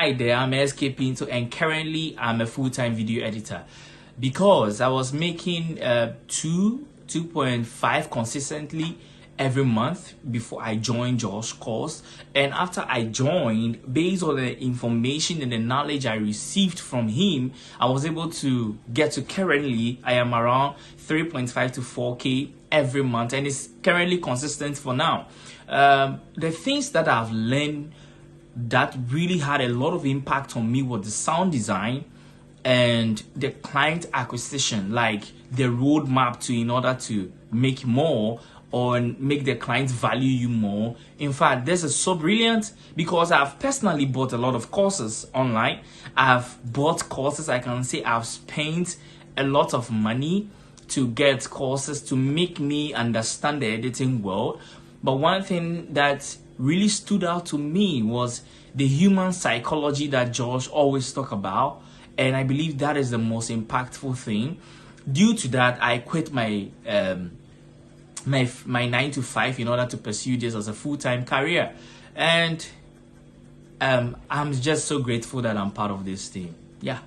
Hi there, I'm SK Pinto, and currently I'm a full-time video editor because I was making 2.5 consistently every month before I joined Josh's course. And after I joined, based on the information and the knowledge I received from him, I was able to get to currently I am around 3.5 to 4K every month, and it's currently consistent for now. The things that I've learned that really had a lot of impact on me was the sound design and the client acquisition, like the roadmap to in order to make more or make the clients value you more. In fact, this is so brilliant because I've personally bought a lot of courses online. I've bought courses, I can say I've spent a lot of money to get courses to make me understand the editing world. But one thing that really stood out to me was the human psychology that Josh always talk about, and I believe that is the most impactful thing. Due to that, I quit my my 9 to 5 in order to pursue this as a full-time career, and I'm just so grateful that I'm part of this team. Yeah.